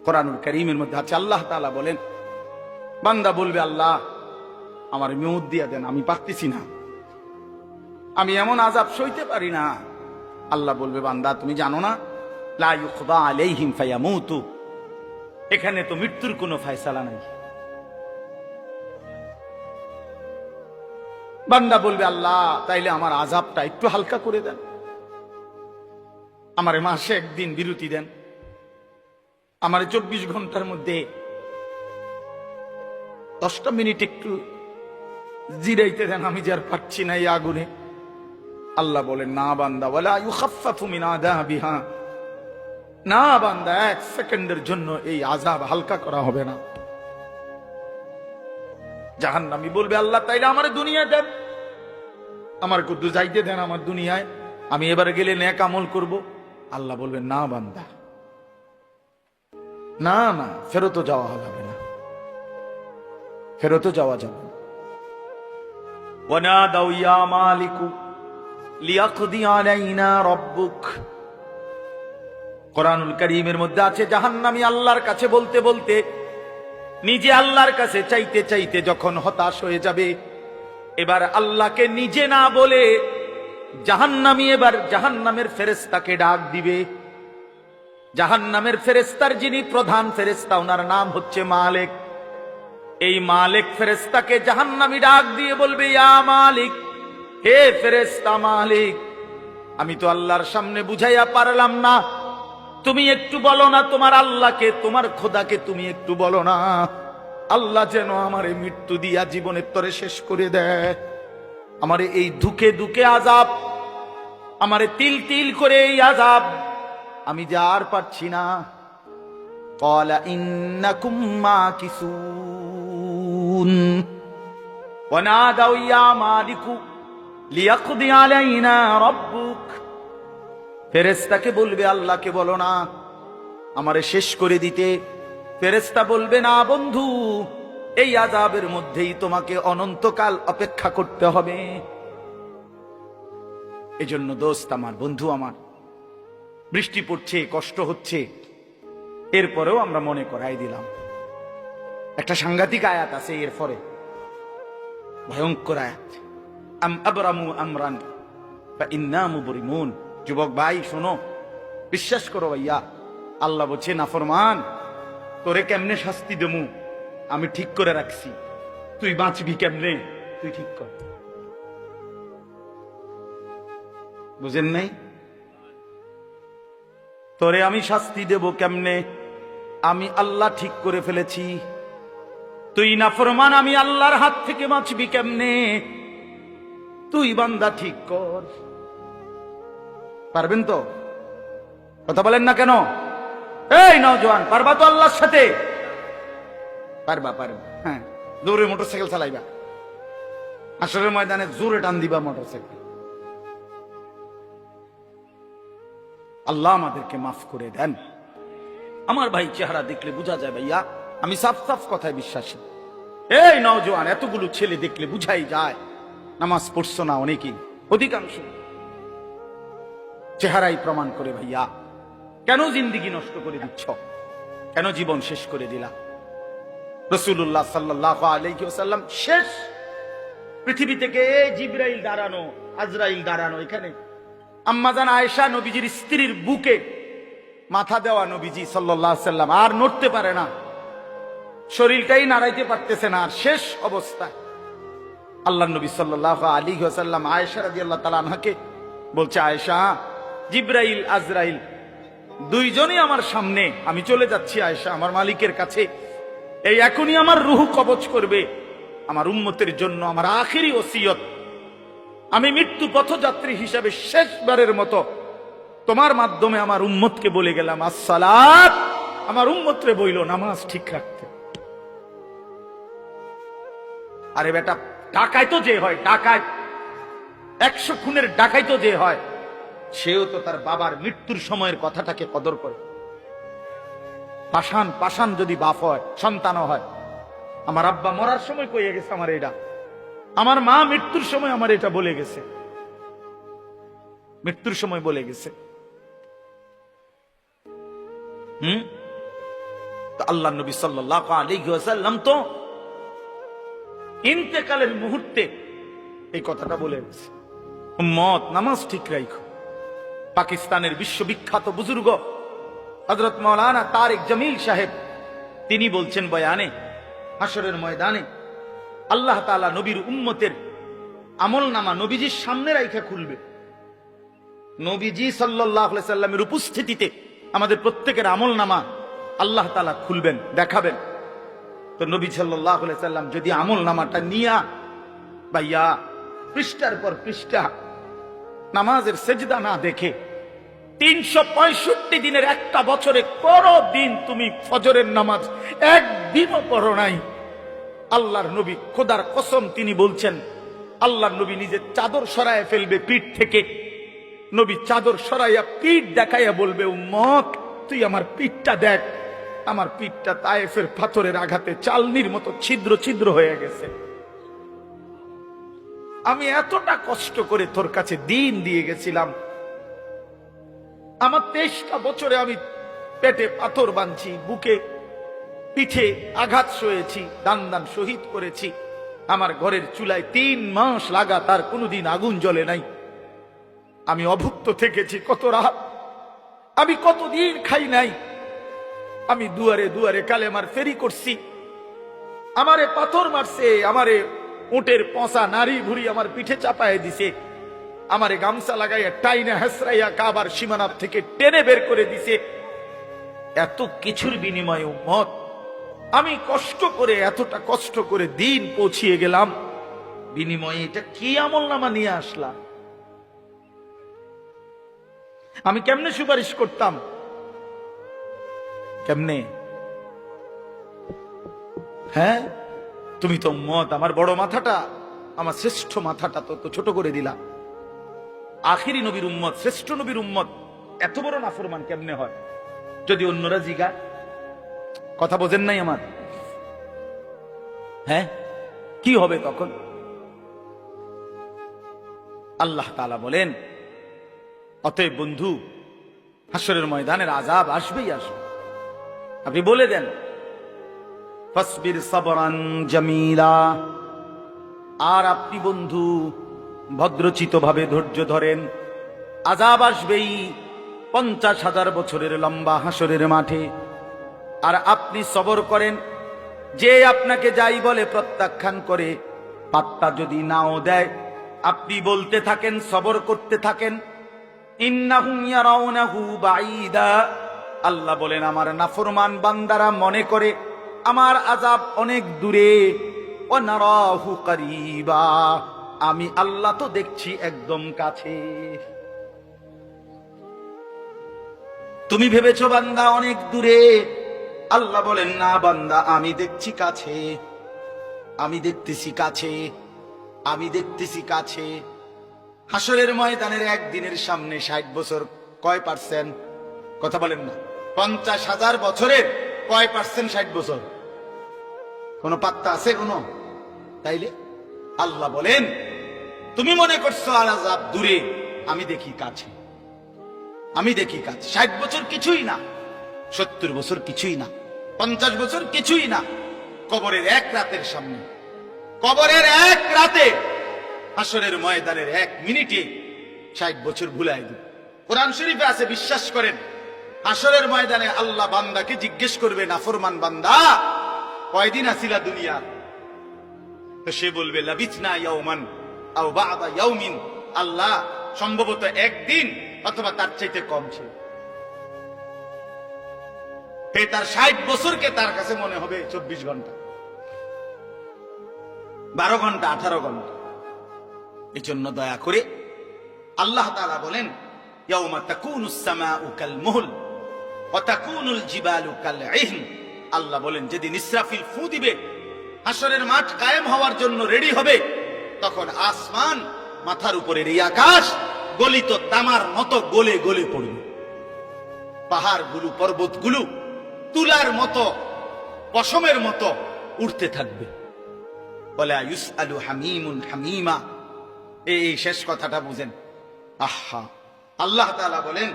কোরআনুল কারীমের মধ্যে আছে, আল্লাহ তাআলা বলেন, বান্দা বলবে আল্লাহ আমার মেউত দিয়া দেন, আমি পারতেছি না, আমি এমন আযাব সইতে পারি না। আল্লাহ বলবে বান্দা তুমি জানো না, লা ইউকদা আলাইহিম ফায়ামুতু, এখানে তো মৃত্যুর কোনো ফয়সালা নাই। বান্দা বলবে আল্লাহ তাইলে আমার আযাবটা একটু হালকা করে দেন, আমারে মাসে একদিন বিরতি দেন, আমারে 24 ঘন্টার মধ্যে 10টা মিনিট একটু জিরাইতে দেন, আমি যে আর পারছি না এই আগুনে। আল্লাহ বলেন না বান্দা, ওয়ালা ইউখাফফাফু মিন আযাবিহা, না বান্দা 1 সেকেন্ডের জন্য এই আযাব হালকা করা হবে না। জাহান্নামী বলবে আল্লাহ তাইলে আমারে দুনিয়া দেন, আমার কুদ্দু যাইতে দেন আমার দুনিয়ায়, আমি এবারে গেলে নেক আমল করব। আল্লাহ বলবেন না বান্দা, না না, ফেরত যাওয়া হবে না, ফেরত যাওয়া যাবে না। ওয়ানাদাউ ইয়া মালিকু লিয়াকদি আলাইনা রাব্বুক, কোরআনুল কারীমের মধ্যে আছে জাহান্নামী আল্লাহর কাছে বলতে বলতে, নিজে আল্লাহর কাছে চাইতে চাইতে যখন হতাশ হয়ে যাবে, এবার আল্লাহকে নিজে না বলে জাহান্নামী এবার জাহান্নামের ফেরেশতাকে ডাক দিবে। জাহান্নামের ফেরেশতার যিনি প্রধান ফেরেশতা, ওনার নাম হচ্ছে মালিক। এই মালিক ফেরেশতাকে জাহান্নামী ডাক দিয়ে বলবে, ইয়া মালিক, হে ফেরেশতা মালিক, আমি তো আল্লাহর সামনে বুঝাইয়া পারলাম না, তুমি একটু বলো না তোমার আল্লাহকে, তোমার খোদাকে তুমি একটু বলো না, আল্লাহ যেন আমারে মৃত্যু দিয়া জীবনের তরে শেষ করে দেয়, আমারে এই দুঃখে দুঃখে আযাব, আমারে তিল তিল করে এই আযাব আমি যা আর পারছি না। ক্বালা ইন্নাকুম মাকিসুন ওয়ানাদাউ ইয়া মালিকু লিয়াকদি আলাইনা রাব্বুক, ফেরেশতাকে বলবে আল্লাহকে বলো না আমারে শেষ করে দিতে। ফেরেশতা বলবে না বন্ধু, এই আযাবের মধ্যেই তোমাকে অনন্তকাল অপেক্ষা করতে হবে। এজন্য দোস্ত আমার, বন্ধু আমার, বৃষ্টি পড়ছে, কষ্ট হচ্ছে, এরপরেও আমরা মনে করাই দিলাম একটা সাংঘাতিক আয়াত আছে, এরপরে ভয়ঙ্কর আয়াত, আম আবরামু আমরান ফাইন্না মুবরিমুন। যুবক ভাই শোনো, বিশ্বাস করো ভাইয়া, আল্লাহ বলছে নাফরমান তোরে কেমনে শাস্তি দেবো আমি ঠিক করে রাখছি, তুই বাঁচবি কেমনে তুই ঠিক কর। বুঝেন নাই? তোরে আমি শাস্তি দেব কেমনে, আমি আল্লাহ ঠিক করে ফেলেছি। তুই নাফরমান, আমি আল্লাহর হাত থেকে বাঁচবি কেমনে, তুই বান্দা ঠিক কর। পারবেন তো? কথা বলেন না কেন? এই নওজোয়ান, পারবা তো আল্লাহর সাথে? পারবা, পারবা। হ্যাঁ, জোরে মোটরসাইকেল চালাইবা, আসরের ময়দানে জোরে টান দিবা মোটরসাইকেল। আল্লাহ আমাদেরকে মাফ করে দেন। আমার ভাই চেহারা দেখলে বোঝা যায় ভাইয়া আমি সাফ সাফ কথায় বিশ্বাসী। এই নওজোয়ান, এতগুলো ছেলে দেখলে বুঝাই যায় নামাজ পড়ছো না অনেকেই, অধিকাংশ চেহারাই প্রমাণ করে ভাইয়া কেন জিন্দেগি নষ্ট করে দিচ্ছ, কেন জীবন শেষ করে দিলা। রাসূলুল্লাহ সাল্লাল্লাহু আলাইহি ওয়াসাল্লাম শেষ পৃথিবী থেকে জিবরাইল দাঁড়ানো, আজরাইল দাঁড়ানো, এখানে আম্মাজান আয়েশা নবীজির স্ত্রীর বুকে মাথা দেওয়া নবীজি সাল্লাল্লাহু আলাইহি ওয়াসাল্লাম আর নড়তে পারে না, শরীরটাই নাড়াইতে পারতেছে না, আর শেষ অবস্থা আল্লাহর নবী সাল্লাল্লাহু আলাইহি ওয়াসাল্লাম আয়েশা রাদিয়াল্লাহু তাআলা আনহাকে বলছে, আয়েশা জিবরাইল আজরাইল দুইজনই আমার সামনে, আমি চলে যাচ্ছি আয়েশা আমার মালিকের কাছে, এই এখনই আমার রূহ কবজ করবে। আমার উম্মতের জন্য আমার আখিরি ওসিয়ত, আমি মৃত্যু পথযাত্রী হিসাবে শেষবারের মতো তোমার মাধ্যমে আমার উম্মতকে বলে গেলাম আসসালাত, আমার উম্মতরে বইল নামাজ ঠিক রাখতে। আরে বেটা, ডাকাই তো যে হয়, ডাকাই 100 খুনের ডাকাই তো যে হয়, সেও তো তার বাবার মৃত্যুর সময়ের কথাটাকে কদর করে। পাষাণ পাষাণ যদি বাপ হয়, সন্তানও হয়, আমার আব্বা মরার সময় কইয়ে গেছে আমার এটা, আমার মা মৃত্যুর সময় আমার এটা বলে গেছে, মৃত্যুর সময় বলে গেছে। তো আল্লাহ নবী সাল্লাল্লাহু আলাইহি ওয়াসাল্লাম তো ইন্তেকালের মুহূর্তে এই কথাটা বলে গেছে, উম্মত নামাজ ঠিক রাখো। পাকিস্তানের বিশ্ববিখ্যাত বুজুর্গ হযরত মাওলানা তারেক জামিল সাহেব তিনি বলছেন বয়ানে, হাসরের ময়দানে আল্লাহ তাআলা নবীর উম্মতের আমলনামা নবীজির সামনে রাইখা খুলবে। নবীজি সাল্লাল্লাহু আলাইহি সাল্লামের উপস্থিতিতে আমাদের প্রত্যেকের আমলনামা আল্লাহ তাআলা খুলবেন, দেখাবেন। তো নবী সাল্লাল্লাহু আলাইহি সাল্লাম যদি আমলনামাটা নিয়া ভাইয়া পৃষ্ঠার পর পৃষ্ঠা নামাজের সেজদা না দেখে 365 দিনের একটা বছরে কোনো দিন তুমি ফজরের নামাজ একদিনও পড়ো নাই, আল্লাহর নবী খোদার কসম তিনি বলছেন আল্লাহর নবী নিজে চাদর সরায় ফেলবে পিঠ থেকে। নবী চাদর সরাইয়া পিঠ দেখাইয়া বলবে, উম্মত তুই আমার পিঠটা দেখ, আমার পিঠটা তায়েফের পাথরের আঘাতে চালনির মতো ছিদ্র ছিদ্র হয়ে গেছে। আমি এতটা কষ্ট করে তোর কাছে দিন দিয়ে গেছিলাম, আমার 23টা বছরে আমি পেটে পাথর বাঁধছি, বুকে পিঠে আঘাত সয়েছি, দান দান শহীদ করেছি, আমার ঘরের চুলায় 3 মাস লাগাতার কোনোদিন আগুন জ্বলে নাই, আমি অভুক্ত থেকেছি কত রাত, আমি কতদিন খাই নাই, আমি দুয়ারে দুয়ারে কালেমার ফেরি করছি, আমারে পাথর মারছে, আমারে উটের পচা নারী ভুরি আমার পিঠে চাপায় দিছে, আমারে গামছা লাগাইয়া টাইনা হেসরাইয়া কাবার সীমানা থেকে টেনে বের করে দিছে। এত কিছুর বিনিময়ে উম্মত আমি কষ্ট করে এতটা কষ্ট করে দিন পৌঁছিয়ে গেলাম, বিনিময়ে এটা কি আমলনামা নিয়ে আসলাম? আমি কেমনে সুপারিশ করতাম? কেমনে? হ্যাঁ, তুমি তো উম্মত আমার বড় মাথাটা, আমার শ্রেষ্ঠ মাথাটা তো ছোট করে দিলা। আখিরি নবীর উম্মত, শ্রেষ্ঠ নবীর উম্মত এত বড় নাফরমান কেমনে হয়? যদি অন্যরা জিগা, কথা বোঝেন নাই আমার? হ্যাঁ, কি হবে তখন? আল্লাহ তাআলা বলেন, অতএব বন্ধু হাসরের ময়দানের আযাব আসবেই আসবে। আপনি বলে দেন ফাসবির সাবরান জামিলা, আর আপনি বন্ধু ভদ্রচিত ভাবে ধৈর্য ধরেন, আযাব আসবেই 50,000 বছরের লম্বা হাসরের মাঠে, আর আপনি সবর করেন। যে আপনাকে যাই বলে প্রত্যাখ্যান করে, পাত্তা যদি নাও দেয়, আপনি বলতে থাকেন, সবর করতে থাকেন। ইন্নাহুম ইয়ারাউনাহু বাঈদা, আল্লাহ বলেন আমার নাফরমান বান্দারা মনে করে আমার আযাব অনেক দূরে, ওয়া নারাহু কারীবা, আমি আল্লাহ তো দেখছি একদম কাছে। তুমি ভেবেছো বান্দা অনেক দূরে, আল্লাহ বলেন না বান্দা আমি দেখছি কাছে, আমি দেখতেছি কাছে, আমি দেখতেছি কাছে। হাসরের ময়দানের একদিনের সামনে 60 বছর কয় পার্সেন্ট? কথা বলেন না। 50,000 বছরের কয় পার্সেন্ট 60 বছর? কোন পাত্তা আছে কোন? তাইলে আল্লাহ বলেন তুমি মনে করছো আর আযাব দূরে, আমি দেখি কাছে, আমি দেখি কাছে। 60 বছর কিছুই না, 70 বছর কিছুই না, 50 বছর কিছুই না। কবরের এক রাতের সামনে, কবরের এক রাতে, হাসরের ময়দানের 1 মিনিটে 60 বছর ভুলাই দিবে। কোরআন শরীফে আছে, বিশ্বাস করেন, হাসরের ময়দানে আল্লাহ বান্দাকে জিজ্ঞেস করবে, নাফরমান বান্দা কয়দিন আছিলা দুনিয়া? তো সে বলবে লাবিসনা ইয়াওমান আও বা'দা ইয়াওমিন, আল্লাহ সম্ভবত একদিন অথবা তার চাইতে কম ছিল। তার 60 বছরকে তার কাছে মনে হবে 24 ঘন্টা, 12 ঘন্টা, 18 ঘন্টা। এই জন্য দয়া করে আল্লাহ তাআলা বলেন ইয়াউমা তাকুনুস সামাউ কাল মুহল ওয়া তাকুনুল জিবালু কাল ইহন, আল্লাহ বলেন যেদিন ইসরাফিল ফু দিবে, হাসরের মাঠ কায়েম হওয়ার জন্য রেডি হবে, তখন আসমান, মাথার উপরের এই আকাশ গলিত তামার মতো গলে গলে পড়বে। পাহাড়গুলো, পর্বতগুলো তুলার মতো, পশমের মতো উঠতে থাকবে। ওয়ালা ইউসআলু হামিমুন হামিমা, এই শেষ কথাটা বুঝেন। আহা, আল্লাহ তাআলা বলেন